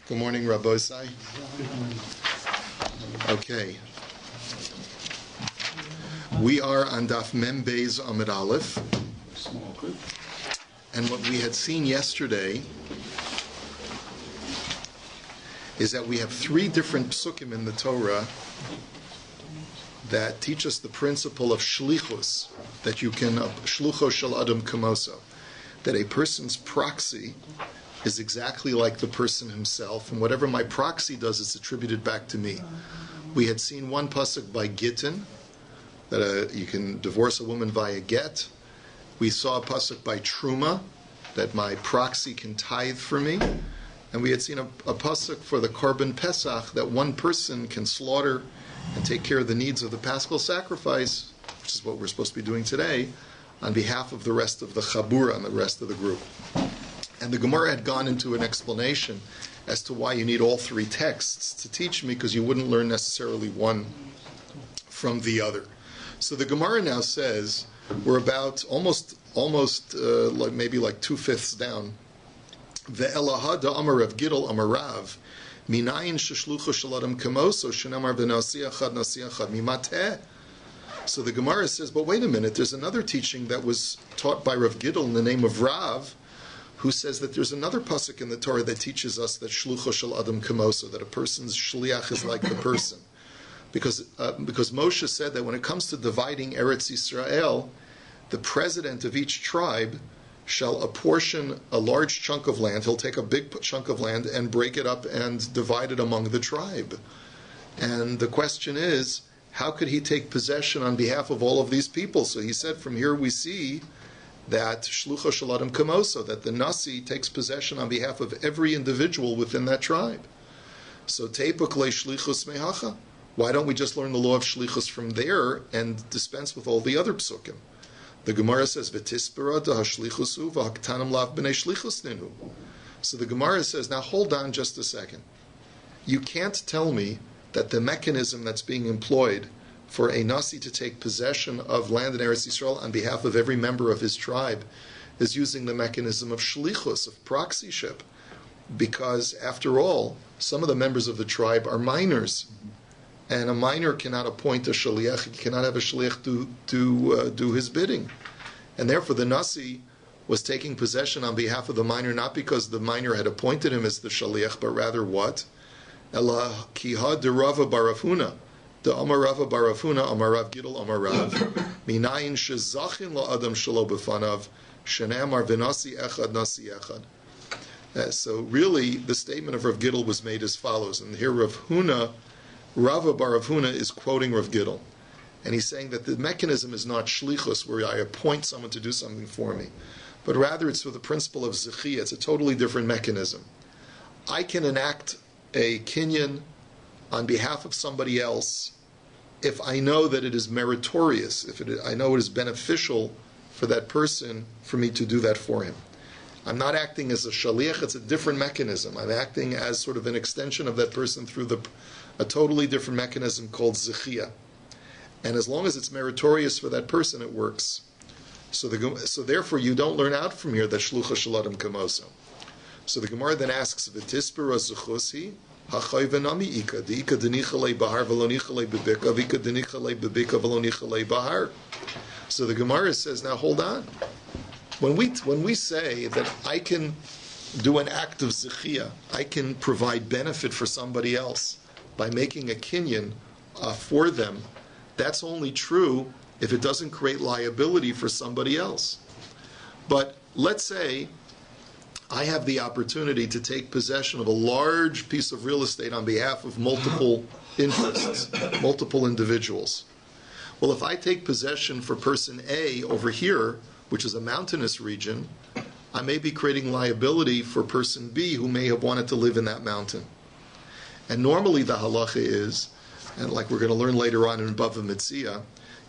Good morning, Rabbi. Okay. We are on DAF Mem Beis Amid Aleph. And what we had seen yesterday is that we have three different psukim in the Torah that teach us the principle of shlichus, that you can, shlucho shel adam kamoso, that a person's proxy is exactly like the person himself, and whatever my proxy does, it's attributed back to me. We had seen one pasuk by Gittin, that you can divorce a woman via get. We saw a pasuk by Truma, that my proxy can tithe for me. And we had seen a pasuk for the Korban Pesach, that one person can slaughter and take care of the needs of the Paschal sacrifice, which is what we're supposed to be doing today, on behalf of the rest of the Chabura and the rest of the group. And the Gemara had gone into an explanation as to why you need all three texts to teach me, because you wouldn't learn necessarily one from the other. So the Gemara now says, we're about almost like maybe like 2/5 down. Ve'elaha da amar Rav Gidol amar Rav, minayin sheshlucho shel adam kamoso shenamar v'nasiachad nasiachad mimateh. So the Gemara says, but wait a minute, there's another teaching that was taught by Rav Gidol in the name of Rav, who says that there's another pasuk in the Torah that teaches us that shlucho shel adam kamoso, that a person's shliach is like the person. Because Moshe said that when it comes to dividing Eretz Yisrael, the president of each tribe shall apportion a large chunk of land. He'll take a big chunk of land and break it up and divide it among the tribe. And the question is, how could he take possession on behalf of all of these people? So he said, from here we see that shlucho shel adam kamoso, that the nasi takes possession on behalf of every individual within that tribe. So teipuk shlichus mehacha. Why don't we just learn the law of shlichus from there and dispense with all the other psukim? The Gemara says, "V'tispera da hashlichusu v'haktanim lav b'nei shlichus ninu." So the Gemara says, now hold on just a second. You can't tell me that the mechanism that's being employed for a nasi to take possession of land in Eretz Yisrael on behalf of every member of his tribe is using the mechanism of shlichus, of proxyship, because after all, some of the members of the tribe are minors. And a minor cannot appoint a shaliach; he cannot have a shaliach do his bidding. And therefore the nasi was taking possession on behalf of the minor, not because the minor had appointed him as the shaliach, but rather what? Ela kiha de Rava barafuna, de Amar Rava barafuna, Amar Rav Gidol Amar Rav, minayin shezachin la adam shelo b'fanav, shene'amar v'nasi echad nasi echad. So really, the statement of Rav Gidol was made as follows, and here Rava bar Rav Huna is quoting Rav Gidol, and he's saying that the mechanism is not shlichus, where I appoint someone to do something for me, but rather it's with the principle of zechia. It's a totally different mechanism. I can enact a kinyan on behalf of somebody else if I know that it is meritorious, I know it is beneficial for that person for me to do that for him. I'm not acting as a shaliach, it's a different mechanism. I'm acting as sort of an extension of that person through a totally different mechanism called zechia. And as long as it's meritorious for that person, it works. So therefore you don't learn out from here that shlucha shel adam kamoso. So the Gemara then asks, v'tispera zechusi, ha'chay v'nami ika, d'ika d'nichalei bahar v'lo nichalei bebika, v'ika d'nichalei bebika v'lo nichalei bahar. So the Gemara says, now hold on. When we say that I can do an act of zechia, I can provide benefit for somebody else by making a kinyan for them, that's only true if it doesn't create liability for somebody else. But let's say I have the opportunity to take possession of a large piece of real estate on behalf of multiple interests, multiple individuals. Well, if I take possession for person A over here, which is a mountainous region, I may be creating liability for person B who may have wanted to live in that mountain. And normally the halacha is, and like we're going to learn later on in Bava Metzia,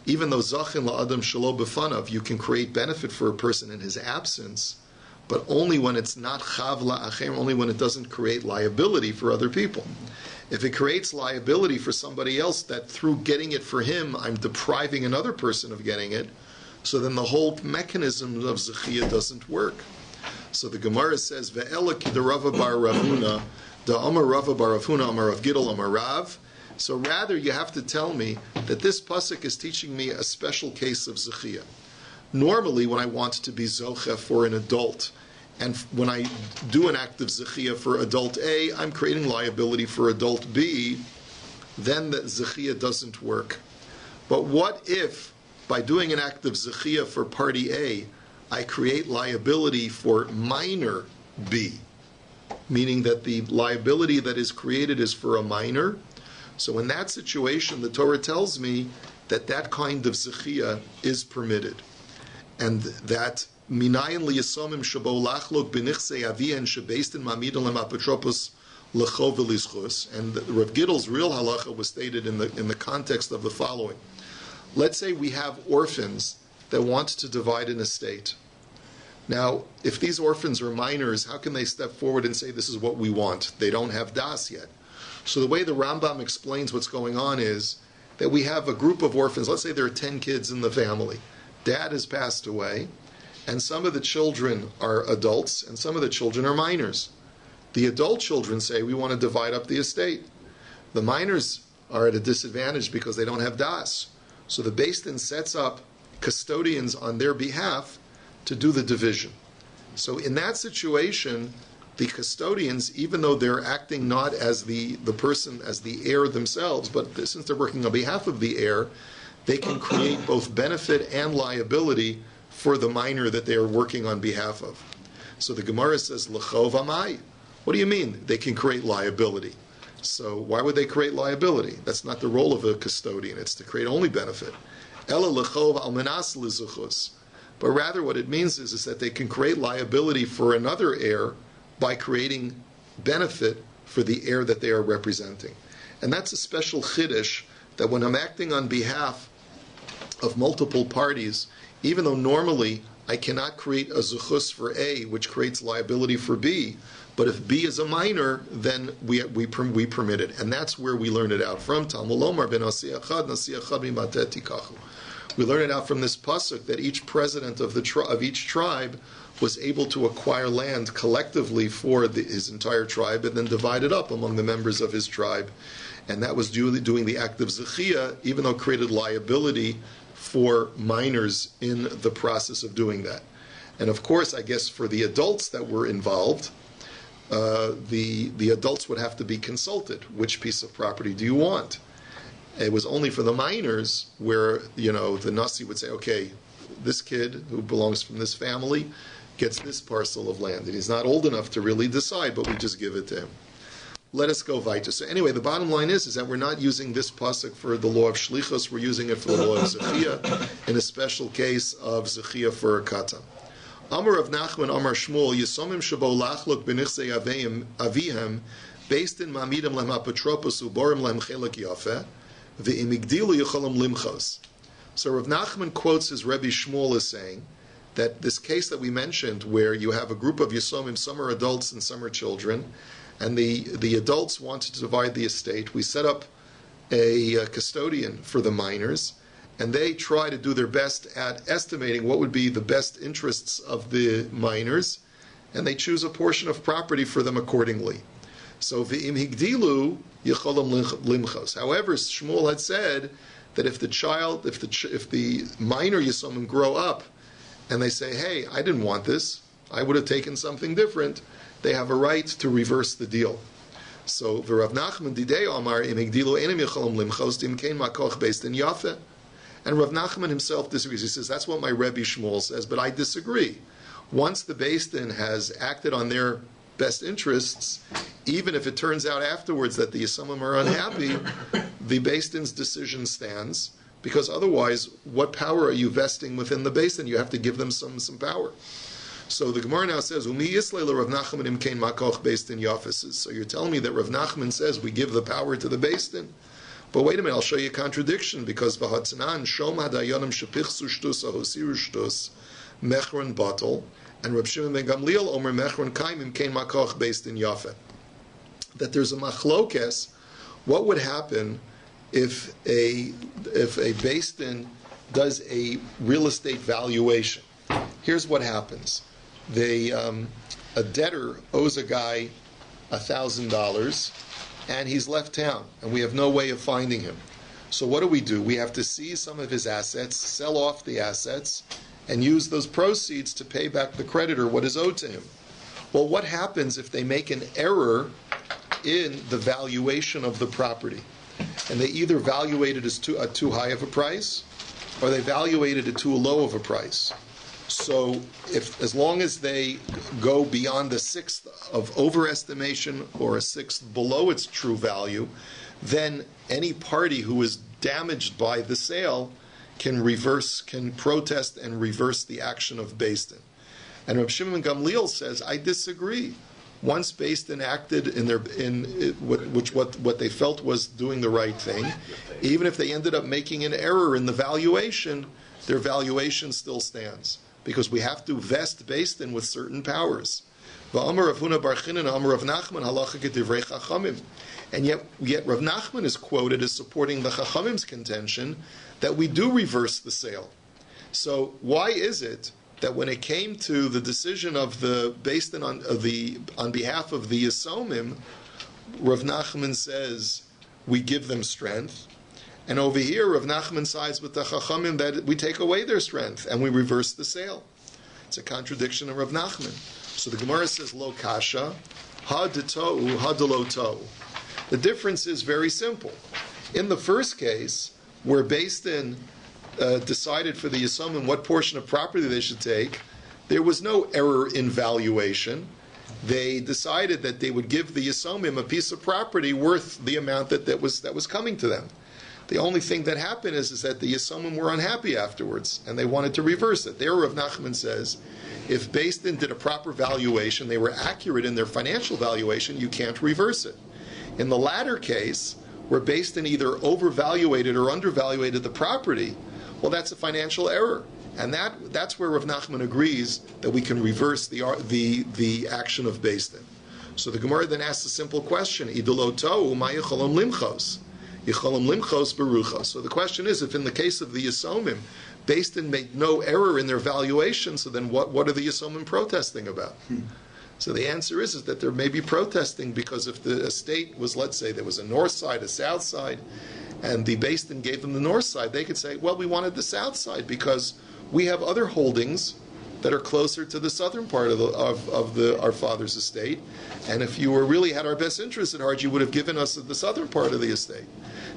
even though zachin la'adam shelo b'fanav, you can create benefit for a person in his absence, but only when it's not chav la'achem, only when it doesn't create liability for other people. If it creates liability for somebody else, that through getting it for him, I'm depriving another person of getting it, so then the whole mechanism of zechia doesn't work. So the Gemara says, Ve'ela kidarava bar Ravuna, Da Amar Rava bar Rav Huna Amar Rav Gidol Amar Rav. So rather, you have to tell me that this pasuk is teaching me a special case of zechia. Normally, when I want to be zocha for an adult, and when I do an act of zechia for adult A, I'm creating liability for adult B, then the zechia doesn't work. But what if, by doing an act of zechia for party A, I create liability for minor B, meaning that the liability that is created is for a minor? So in that situation, the Torah tells me that that kind of zechia is permitted, and that minayin liyasomim shabo lachlok b'nichsei avihen shebeistin ma'amidin lemapotropos l'chov v'lischus. And Rav Gidol's real halacha was stated in the context of the following: let's say we have orphans that want to divide an estate. Now, if these orphans are minors, how can they step forward and say this is what we want? They don't have das yet. So the way the Rambam explains what's going on is that we have a group of orphans. Let's say there are 10 kids in the family. Dad has passed away, and some of the children are adults, and some of the children are minors. The adult children say, we want to divide up the estate. The minors are at a disadvantage because they don't have das. So the Beis Din sets up custodians on their behalf to do the division. So in that situation, the custodians, even though they're acting not as the person, as the heir themselves, but since they're working on behalf of the heir, they can create both benefit and liability for the minor that they are working on behalf of. So the Gemara says, L'chov amai. What do you mean they can create liability? So why would they create liability? That's not the role of a custodian. It's to create only benefit. Ela l'chov al menas l'zuchus. But rather what it means is that they can create liability for another heir by creating benefit for the heir that they are representing. And that's a special chiddush, that when I'm acting on behalf of multiple parties, even though normally I cannot create a zechus for A, which creates liability for B, but if B is a minor, then we permit it. And that's where we learn it out from. Talmud Lomar ben Asi Echad, Nasi Echad mimatet tikachu. We learn it out from this pasuk that each president of each tribe was able to acquire land collectively for his entire tribe and then divide it up among the members of his tribe. And that was doing the act of zechia, even though it created liability for minors in the process of doing that. And of course, I guess for the adults that were involved, the adults would have to be consulted. Which piece of property do you want? It was only for the minors where, the Nasi would say, okay, this kid who belongs from this family gets this parcel of land. And he's not old enough to really decide, but we just give it to him. Let us go weiter. So anyway, the bottom line is that we're not using this pasuk for the law of shlichus. We're using it for the law of zechia, in a special case of zechia for a katan. Amar Rav Nachman, Amar Shmuel, Yisomim shabo lachlok b'nichsei avihem, based in mamidam lem apotropos uborim lem chelak yafeh, v'imigdilu yicholam limchos. So Rav Nachman quotes his Rebbe Shmuel as saying that this case that we mentioned, where you have a group of Yisomim, some are adults and some are children, and the adults wanted to divide the estate. We set up a custodian for the minors, and they try to do their best at estimating what would be the best interests of the minors, and they choose a portion of property for them accordingly. So v'im higdilu yicholam limchos. However, Shmuel had said that if the minor Yisomim grow up and they say, hey, I didn't want this, I would have taken something different, they have a right to reverse the deal. So the Rav Nachman didei Amar im higdilu enim yicholam limchos dimkein makoch based in Yafeh. And Rav Nachman himself disagrees. He says, that's what my Rebbe Shmuel says, but I disagree. Once the Beis Din has acted on their best interests, even if it turns out afterwards that the Yisomim are unhappy, the Beis Din's decision stands, because otherwise, what power are you vesting within the Beis Din? You have to give them some power. So the Gemara now says, Umi Yisleil Rav Nachman imkein makoch Beis Din yafes. So you're telling me that Rav Nachman says we give the power to the Beis Din? But wait a minute, I'll show you a contradiction, because v'hatzanan shom hadayanim shepichsu shtus ahosiru shtus mechron batal, and Reb Shimon ben Gamliel omer mechron kaimim kein makoch based in Yafeh. That there's a machlokes. What would happen if a Beis Din does a real estate valuation? Here's what happens: a debtor owes a guy $1,000, and he's left town, and we have no way of finding him. So what do? We have to seize some of his assets, sell off the assets, and use those proceeds to pay back the creditor what is owed to him. Well, what happens if they make an error in the valuation of the property? And they either valuate it as too high of a price, or they valuated it too low of a price. So as long as they go beyond a sixth of overestimation or a sixth below its true value, then any party who is damaged by the sale can protest and reverse the action of Bayt. And Reb Shimon Gamliel says, I disagree. Once Bayt acted what they felt was doing the right thing, even if they ended up making an error in the valuation, their valuation still stands, because we have to vest Bayt with certain powers. And yet Rav Nachman is quoted as supporting the Chachamim's contention that we do reverse the sale. So why is it that when it came to the decision of the Bayt on behalf of the Yisomim, Rav Nachman says we give them strength, and over here Rav Nachman sides with the Chachamim that we take away their strength and we reverse the sale? It's a contradiction of Rav Nachman. So the Gemara says lo kasha, ha de to'u, ha de lo to'u. The difference is very simple. In the first case, where Bayt decided for the Yisomim what portion of property they should take, there was no error in valuation. They decided that they would give the Yisomim a piece of property worth the amount that was coming to them. The only thing that happened is that the Yisomim were unhappy afterwards, and they wanted to reverse it. There, Rav Nachman says, if Bayt did a proper valuation, they were accurate in their financial valuation, you can't reverse it. In the latter case, where Bayt either overvaluated or undervaluated the property, well, that's a financial error, and that's where Rav Nachman agrees that we can reverse the action of Bayt. So the Gemara then asks a simple question: Idolo to'u ma yicholom limchos, yicholom limchos beruchos. So the question is, if in the case of the Yisomim, Bayt made no error in their valuation, so then what are the Yisomim protesting about? So the answer is that there may be protesting because if the estate was, let's say, there was a north side, a south side, and the Bayt gave them the north side, they could say, well, we wanted the south side because we have other holdings that are closer to the southern part of our father's estate, and if you really had our best interest at heart, you would have given us the southern part of the estate.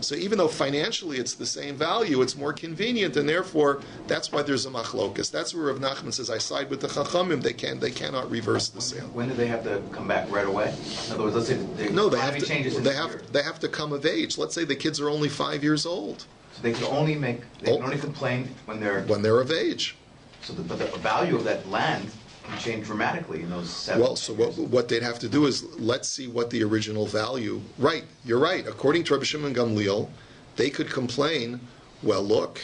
So even though financially it's the same value, it's more convenient, and therefore that's why there's a machlokas. That's where Rav Nachman says, I side with the Chachamim. They cannot reverse the sale. When do they have to come back? Right away? In other words, let's say they have to come of age. Let's say the kids are only 5 years old. So they can only complain when they're of age. So but the value of that land can change dramatically in those 7 Well, so what they'd have to do is, let's see what the original value... Right, you're right. According to Rabbi Shimon Gamliel, they could complain, well, look,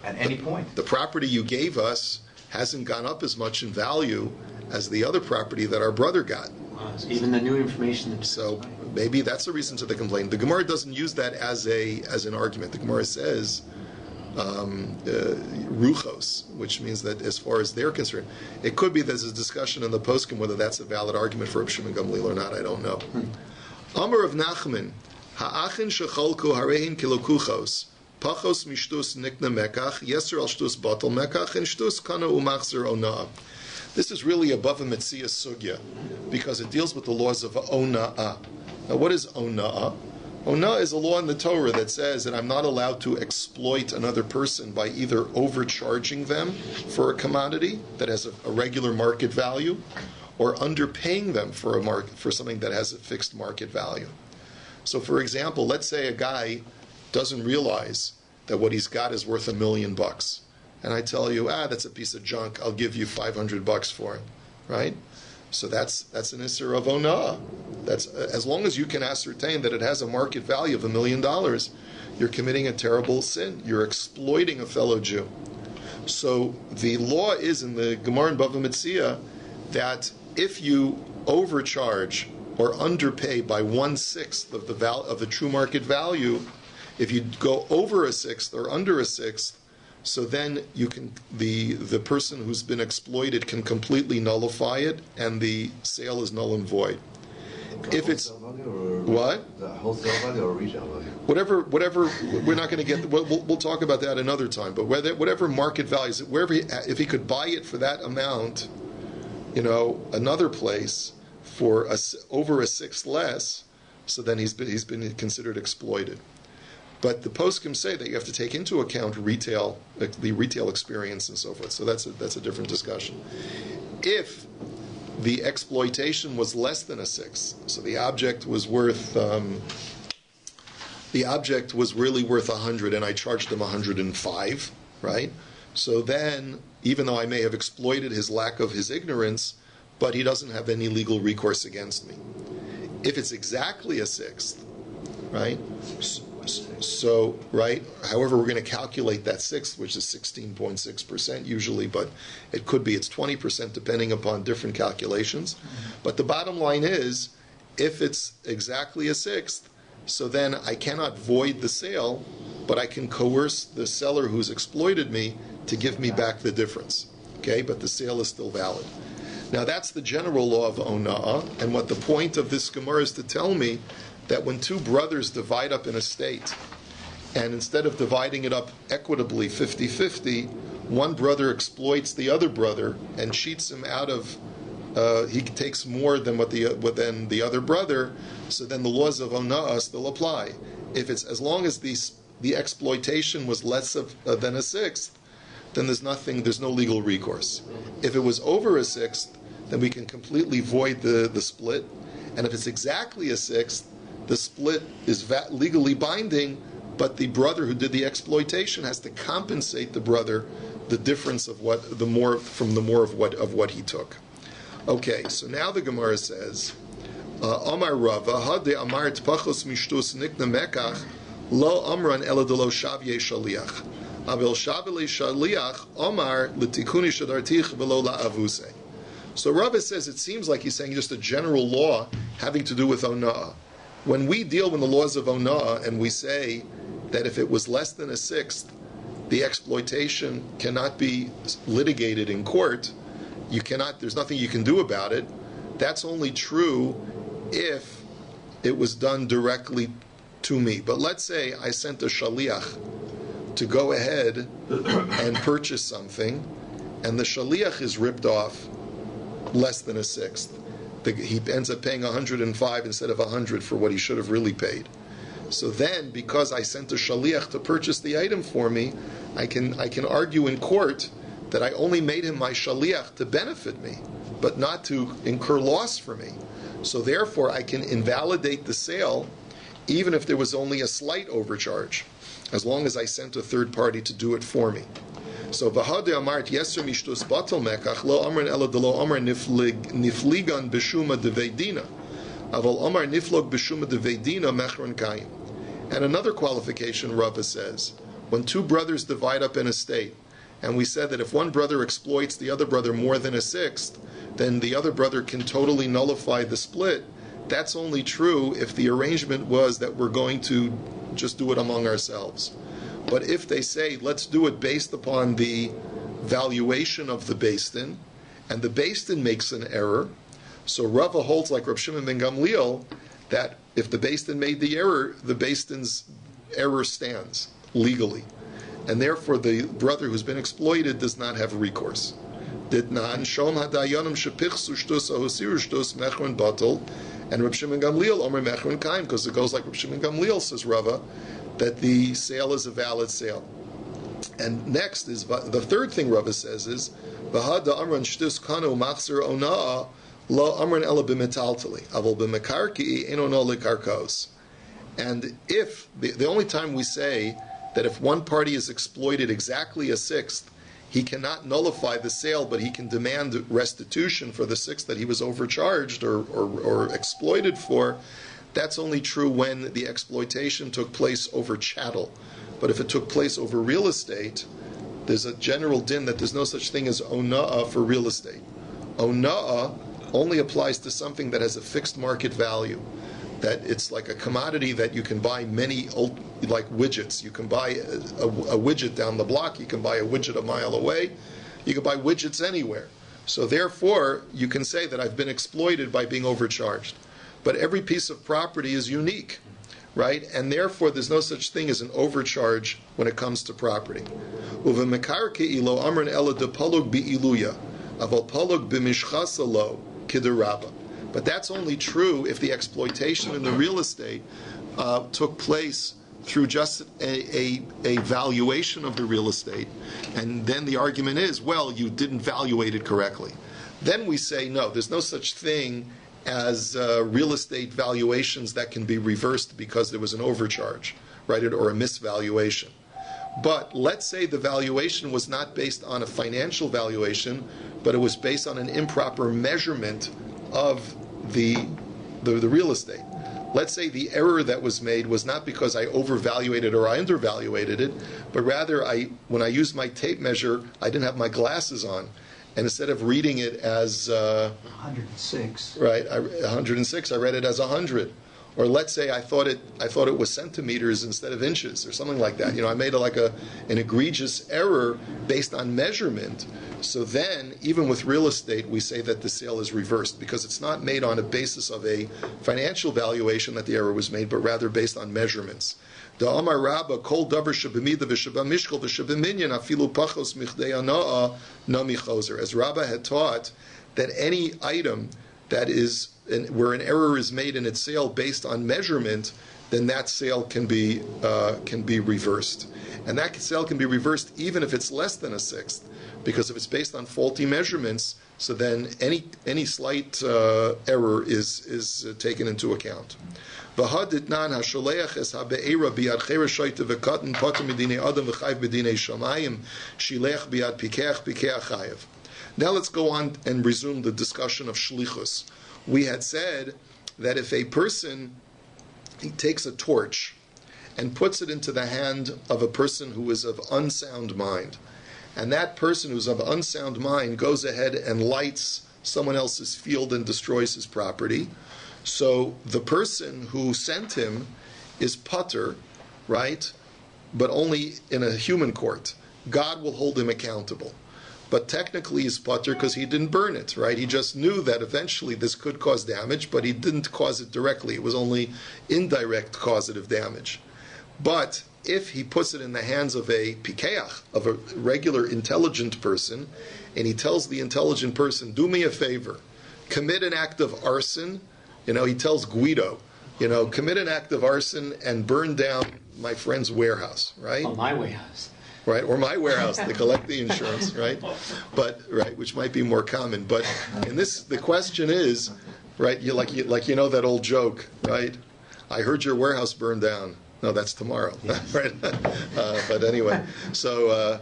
at any point, the property you gave us hasn't gone up as much in value as the other property that our brother got. So even the new information... So maybe that's the reason to the complaint. The Gemara doesn't use that as an argument. The Gemara says... ruchos, which means that as far as they're concerned, it could be there's a discussion in the poskim whether that's a valid argument for Reb Shimon Gamliel or not. I don't know. Amar of Nachman, ha'achin shecholku harehin kilokuchos, pachos mishtus nikna mekach, yeser al shtus batal mekach, and shtus kana umachzer ona'ah. This is really above a metzia sugya, because it deals with the laws of ona'ah. Now, what is ona'ah? Ona'ah is a law in the Torah that says that I'm not allowed to exploit another person by either overcharging them for a commodity that has a regular market value, or underpaying them for something that has a fixed market value. So, for example, let's say a guy doesn't realize that what he's got is worth $1 million, and I tell you, that's a piece of junk. I'll give you $500 for it, right? So that's an isser of ona'ah. That's as long as you can ascertain that it has a market value of $1 million, you're committing a terrible sin. You're exploiting a fellow Jew. So the law is in the Gemara and Bava Metzia that if you overcharge or underpay by 1/6 of the true market value, if you go over a sixth or under a sixth, so then you can the person who's been exploited can completely nullify it, and the sale is null and void. If it's what? The wholesale value or retail value? Whatever, we're not going to get. We'll talk about that another time. But whatever market values, if he could buy it for that amount, another place for over a sixth less, so then he's been considered exploited. But the poskim say that you have to take into account the retail experience and so forth. So that's a different discussion. If the exploitation was less than a sixth, so the object was really worth 100, and I charged him 105, right? So then, even though I may have exploited his lack of his ignorance, but he doesn't have any legal recourse against me. If it's exactly a sixth, right? So, right, however, we're going to calculate that sixth, which is 16.6% usually, but it's 20% depending upon different calculations. But the bottom line is, if it's exactly a sixth, so then I cannot void the sale, but I can coerce the seller who's exploited me to give me back the difference. Okay, but the sale is still valid. Now that's the general law of ona'ah, and what the point of this Gemara is to tell me that when two brothers divide up an estate, and instead of dividing it up equitably 50-50, one brother exploits the other brother and cheats him out of, he takes more than than the other brother, so then the laws of ona'ah still apply. If it's as long as the exploitation was less than a sixth, then there's no legal recourse. If it was over a sixth, then we can completely void the split, and if it's exactly a sixth, the split is legally binding, but the brother who did the exploitation has to compensate the brother the difference of the more of what he took. Okay, so now the Gemara says, Amar Rava, Hade Amar Tpachos Mishtus Nikna Mekach, Lo Amran Eladolo Shavye Shaliach. Avel Shavye Shaliach, Amar Litikuni Shadartich Velo La Avuse. So Rava says it seems like he's saying just a general law having to do with ona'ah. When we deal with the laws of ona'ah and we say that if it was less than a sixth, the exploitation cannot be litigated in court, there's nothing you can do about it, that's only true if it was done directly to me. But let's say I sent a shaliach to go ahead and purchase something, and the shaliach is ripped off less than a sixth. He ends up paying 105 instead of 100 for what he should have really paid. So then, because I sent a shaliach to purchase the item for me, I can argue in court that I only made him my shaliach to benefit me, but not to incur loss for me. So therefore, I can invalidate the sale, even if there was only a slight overcharge, as long as I sent a third party to do it for me. So v'hade amart yeser mishtus batel mekach lo amran ela de lo amar nifligan b'shuma deveidina aval amar niflog b'shuma deveidina mechron kayim. And another qualification Rava says, when two brothers divide up an estate, and we said that if one brother exploits the other brother more than a sixth, then the other brother can totally nullify the split. That's only true if the arrangement was that we're going to just do it among ourselves. But if they say, let's do it based upon the valuation of the Beis Din, and the Beis Din makes an error, so Rava holds like Reb Shimon ben Gamliel, that if the Beis Din made the error, the Beis Din's error stands legally. And therefore the brother who's been exploited does not have recourse. Ditnan shom hadayanim shepichsu shtus ahosiru shtus mechron batel, and Reb Shimon Gamliel omer mechron kaim, because it goes like Reb Shimon Gamliel, says Rava, that the sale is a valid sale. And next is the third thing Rava says is v'hada amran shtus kanu machzer onaa lo amran ela b'metaltali aval b'mekarki ein ono lekarkos. And if the only time we say that if one party is exploited exactly a sixth, he cannot nullify the sale, but he can demand restitution for the sixth that he was overcharged or exploited for, that's only true when the exploitation took place over chattel. But if it took place over real estate, there's a general din that there's no such thing as ona'ah for real estate. Ona'ah only applies to something that has a fixed market value, that it's like a commodity that you can buy many, like widgets. You can buy a widget down the block, you can buy a widget a mile away, you can buy widgets anywhere. So therefore, you can say that I've been exploited by being overcharged. but every piece of property is unique, right? And therefore, there's no such thing as an overcharge when it comes to property. But that's only true if the exploitation in the real estate took place through just a valuation of the real estate. And then the argument is, well, you didn't valuate it correctly. Then we say, no, there's no such thing as real estate valuations that can be reversed because there was an overcharge, right, or a misvaluation. But let's say the valuation was not based on a financial valuation, but it was based on an improper measurement of the real estate. Let's say the error that was made was not because I overvaluated or I undervaluated it, but rather when I used my tape measure, I didn't have my glasses on. And instead of reading it as 106, right, 106, I read it as 100. Or let's say I thought it was centimeters instead of inches, or something like that. I made an egregious error based on measurement. So then, even with real estate, we say that the sale is reversed because it's not made on a basis of a financial valuation that the error was made, but rather based on measurements. The Amar Rabba kol davar shebemida v'shebamishkol v'shebeminyan afilu pachos michdei hana'a nami choser. As Rabba had taught that any item that is where an error is made in its sale based on measurement, then that sale can be reversed, and that sale can be reversed even if it's less than a sixth, because if it's based on faulty measurements, so then any slight error is taken into account. V'haditnan hasholeach es habe'era biad chereshoyte v'katan potem medinei adam v'chayv medinei shamayim shilech biad pikeach chayev. Now let's go on and resume the discussion of shlichus. We had said that if a person takes a torch and puts it into the hand of a person who is of unsound mind, and that person who's of unsound mind goes ahead and lights someone else's field and destroys his property, so the person who sent him is patur, right? But only in a human court. God will hold him accountable. But technically he's patur because he didn't burn it, right? He just knew that eventually this could cause damage, but he didn't cause it directly. It was only indirect causative damage. But if he puts it in the hands of a pikeach, of a regular intelligent person, and he tells the intelligent person, do me a favor, commit an act of arson, he tells Guido, commit an act of arson and burn down my friend's warehouse, right? Oh, my warehouse. Right, or my warehouse to collect the insurance, right? But which might be more common. But in this, the question is, right? You that old joke, right? I heard your warehouse burned down. No, that's tomorrow, yes. Right? But anyway, so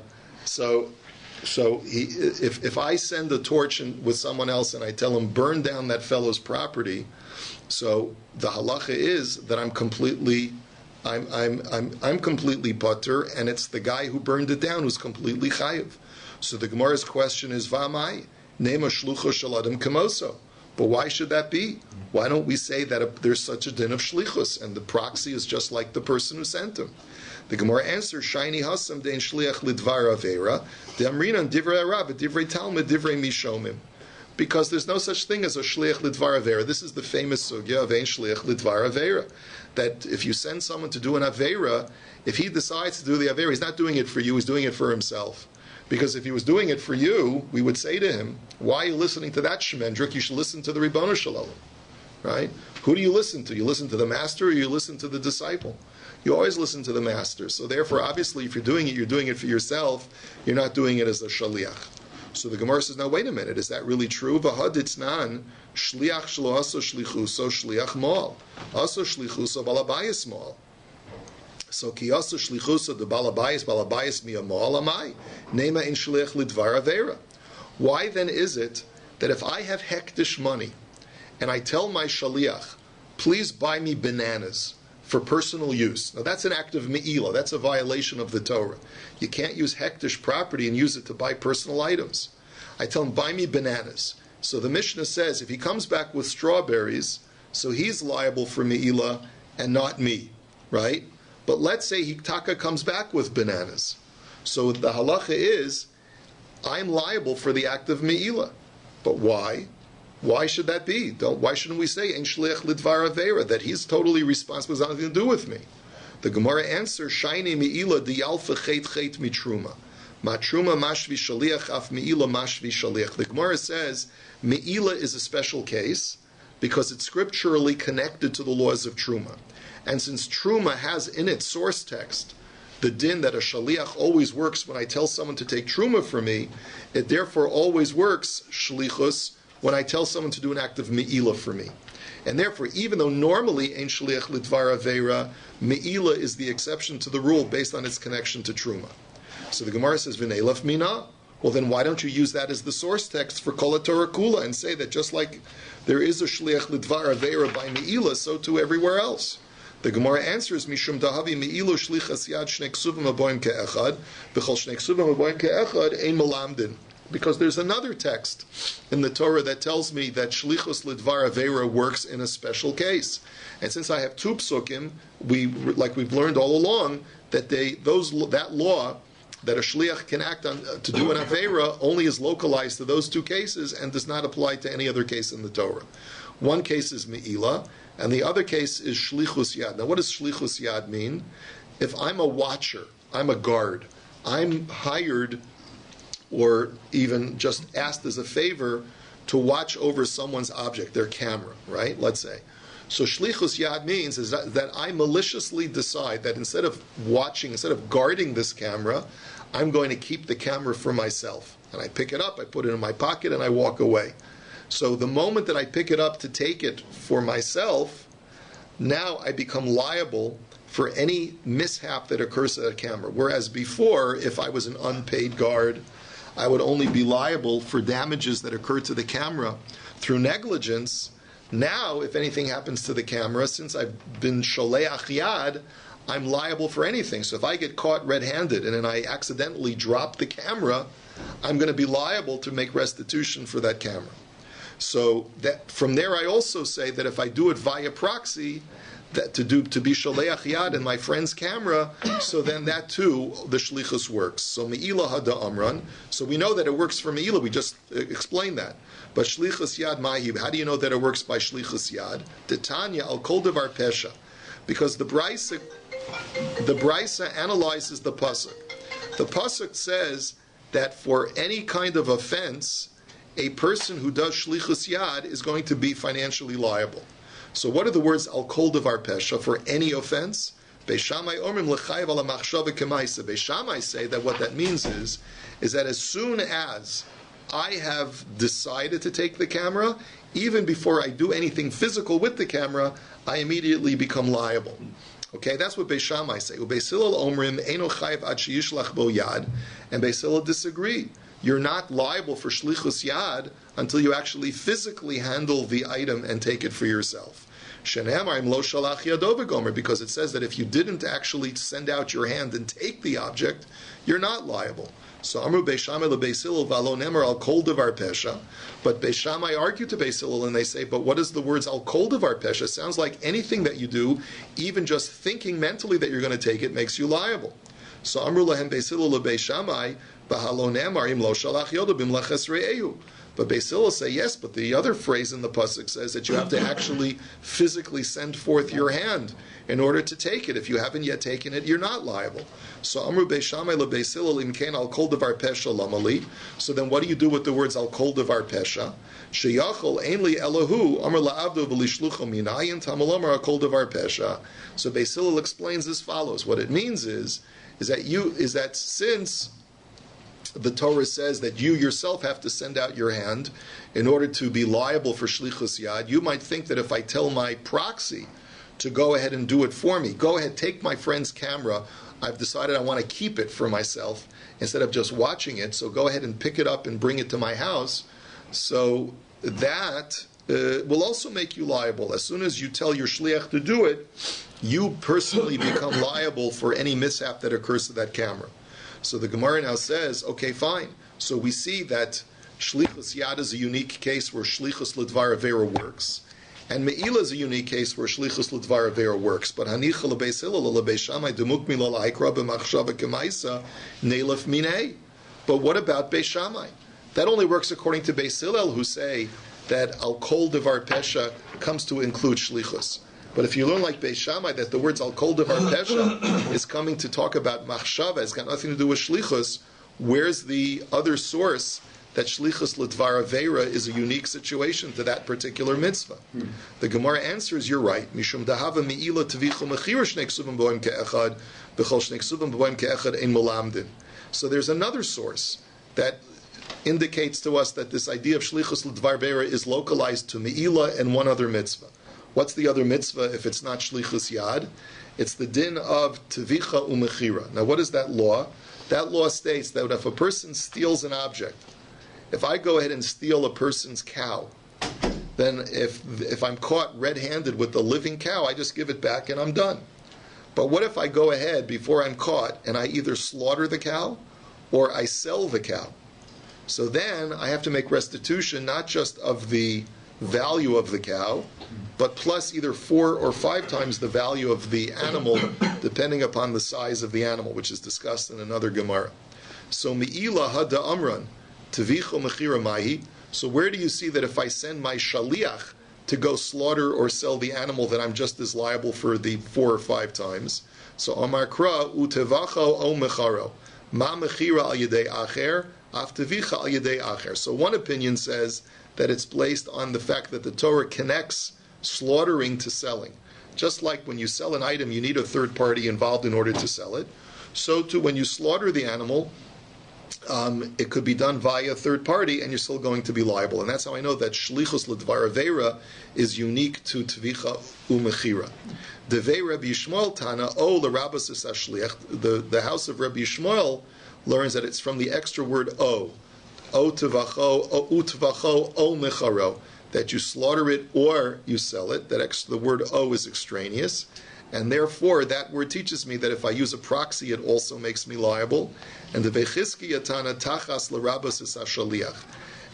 if I send a torch with someone else and I tell him burn down that fellow's property, so the halacha is that I'm completely patur, and it's the guy who burned it down who's completely chayiv. So the Gemara's question is, V'amai nema shlucho shel adam kamoso. But why should that be? Why don't we say that there's such a din of shlichus, and the proxy is just like the person who sent him? The Gemara answers, Shiny hasam dein shliach lidvar avera, de'amrinan divrei arav, divrei talmud, divrei mishomim. Because there's no such thing as a shliach lidvar avera. This is the famous sugya of ein shliach lidvar avera. That if you send someone to do an avera, if he decides to do the avera, he's not doing it for you, he's doing it for himself. Because if he was doing it for you, we would say to him, why are you listening to that shemendrik? You should listen to the Ribono Shalom. Right? Who do you listen to? You listen to the master or you listen to the disciple? You always listen to the master. So therefore, obviously, if you're doing it for yourself. You're not doing it as a shaliach. So the Gemara says, now wait a minute, is that really true? V'haditznan shliach shlo aso shlichuso shliach mal. Aso shlichuso balabayis mal. So ki aso shlichuso de balabayis miya mal amai. Nema in shliach lidvar avera. Why then is it that if I have hektish money and I tell my shaliach, please buy me bananas for personal use. Now that's an act of me'ilah. That's a violation of the Torah. You can't use hektish property and use it to buy personal items. I tell him, buy me bananas. So the Mishnah says, if he comes back with strawberries, so he's liable for me'ilah and not me, right? But let's say Taka comes back with bananas. So the halacha is, I'm liable for the act of me'ilah. But why? Why should that be? Why shouldn't we say, Ein shliach lidvar avera, that he's totally responsible, has nothing to do with me? The Gemara answers, Shaini mi'ila diyalfa chet mitruma. Matruma mashvi shaliach af mi'ila mashvi shaliach. The Gemara says, mi'ila is a special case because it's scripturally connected to the laws of truma. And since truma has in its source text the din that a shaliach always works when I tell someone to take truma from me, it therefore always works shlichus when I tell someone to do an act of me'ila for me. And therefore, even though normally ein shliach lidvar avera, me'ila is the exception to the rule based on its connection to truma. So the Gemara says, v'neilaf mina. Well, then why don't you use that as the source text for kol Torah kula and say that just like there is a shliach lidvar avera by me'ila, so too everywhere else? The Gemara answers, Mishum dahavi me'ilu shlichas yad shnei ksuvim aboim ke'echad, v'chol shnei ksuvim aboim ke'echad ein melamdin. Because there's another text in the Torah that tells me that shlichus lidvar avera works in a special case. And since I have two psukim, like we've learned all along, that that law that a shliach can act on to do an avera only is localized to those two cases and does not apply to any other case in the Torah. One case is me'ila, and the other case is shlichus yad. Now, what does shlichus yad mean? If I'm a watcher, I'm a guard, I'm hired or even just asked as a favor to watch over someone's object, their camera, right? Let's say. So shlichus yad means is that I maliciously decide that instead of guarding this camera, I'm going to keep the camera for myself. And I pick it up, I put it in my pocket, and I walk away. So the moment that I pick it up to take it for myself, now I become liable for any mishap that occurs to that camera. Whereas before, if I was an unpaid guard, I would only be liable for damages that occur to the camera through negligence. Now, if anything happens to the camera, since I've been sholeach yad, I'm liable for anything. So if I get caught red-handed and then I accidentally drop the camera, I'm going to be liable to make restitution for that camera. So that from there, I also say that if I do it via proxy, that to be sholeach yad in my friend's camera, so then that too, the shlichus works. So me'ila hada amran. So we know that it works for me'ila. We just explained that. But shlichus yad ma'hi. How do you know that it works by shlichus yad? Titanya al kol devar pesha, because the brisa analyzes the pasuk. The pasuk says that for any kind of offense, a person who does shlichus yad is going to be financially liable. So what are the words al kol devar pesha for any offense? Beishamai omrim l'chayiv ala machshava k'maisa. Beishamai say that what that means is that as soon as I have decided to take the camera, even before I do anything physical with the camera, I immediately become liable. Okay, that's what Beis Shammai say. Beis Hillel omrim eino chayiv ad sheyishlach bo yad, and Beis Hillel disagree. You're not liable for shlichus yad until you actually physically handle the item and take it for yourself. Shene'amar lo shalach yado v'gomer, because it says that if you didn't actually send out your hand and take the object, you're not liable. So Amru Beis Shammai leBeis Hillel v'alo nemar al kol devar pesha. But Beis Shammai argue to Beis Hillel and they say, but what does the words al kol devar pesha? Sounds like anything that you do, even just thinking mentally that you're going to take it, makes you liable. So Amru lahem Beis Hillel leBeis Shammai v'halo nemar im lo shalach yado b'mlaches re'ehu. But Beis Hillel say yes, but the other phrase in the pasuk says that you have to actually physically send forth your hand in order to take it. If you haven't yet taken it, you're not liable. So Amru Beis Shammai leBeis Hillel im kein al kol devar pesha lamali. So then, what do you do with the words al kol devar pesha? Sheyachol ein li elahu amar la'avdo v'lishlucho minayin tamalomar al kol devar pesha. So Beis Hillel explains as follows: what it means is that since the Torah says that you yourself have to send out your hand in order to be liable for shlichus yad, you might think that if I tell my proxy to go ahead and do it for me, go ahead, take my friend's camera, I've decided I want to keep it for myself instead of just watching it, so go ahead and pick it up and bring it to my house. So that will also make you liable. As soon as you tell your shliach to do it, you personally become liable for any mishap that occurs to that camera. So the Gemara now says, okay, fine. So we see that shlichus yad is a unique case where shlichus l'dvar avera works, and me'ila is a unique case where shlichus l'dvar avera works. But hanicha leBeis Hillel leBeis Shammai demukmi l'laikra b'machshava k'maisa neilaf minei. But what about Beis Shammai? That only works according to Beis Hillel, who say that al kol devar pesha comes to include shlichus. But if you learn like Beis Shammai that the words al kol devar pesha is coming to talk about machshava, it's got nothing to do with shlichus, where's the other source that shlichus l'dvar aveira is a unique situation to that particular mitzvah? The Gemara answers, you're right. Mishum dahava mi'ila tevichu mechira shnei ksuvim bo'im ke'echad v'chol shnei ksuvim bo'im ke'echad ein molamdin. So there's another source that indicates to us that this idea of shlichus l'dvar aveira is localized to mi'ila and one other mitzvah. What's the other mitzvah if it's not shlichus yad? It's the din of tevicha u'mechira. Now what is that law? That law states that if a person steals an object, if I go ahead and steal a person's cow, then if I'm caught red-handed with the living cow, I just give it back and I'm done. But what if I go ahead before I'm caught and I either slaughter the cow or I sell the cow? So then I have to make restitution not just of the value of the cow, but plus either 4 or 5 times the value of the animal, depending upon the size of the animal, which is discussed in another Gemara. So mi'ila hada amran, tevicho mechira mahi. So where do you see that if I send my shaliach to go slaughter or sell the animal, that I'm just as liable for the 4 or 5 times? So amar kra utevacho o mecharo, ma mechira al yedei acher, af tevicha al yedei acher. So one opinion says that it's based on the fact that the Torah connects slaughtering to selling. Just like when you sell an item, you need a third party involved in order to sell it. So too, when you slaughter the animal, it could be done via a third party, and you're still going to be liable. And that's how I know that shlichus l'dvar aveira is unique to tvicha u'mechira. Devei Rabbi Yishmael Tana, o l'rabbas es hashliach. The house of Rabbi Yishmael learns that it's from the extra word o. O tevacho, o utvacho, o mecharo. That you slaughter it or you sell it. The word o is extraneous. And therefore, that word teaches me that if I use a proxy, it also makes me liable. And the Vechizkiya Tana Tachas L'Rabbas is Ashaliach.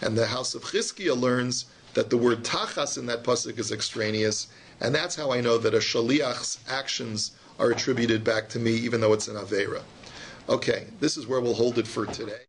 And the house of Chizkiya learns that the word Tachas in that pasuk is extraneous. And that's how I know that a Shaliach's actions are attributed back to me, even though it's an Aveira. Okay, this is where we'll hold it for today.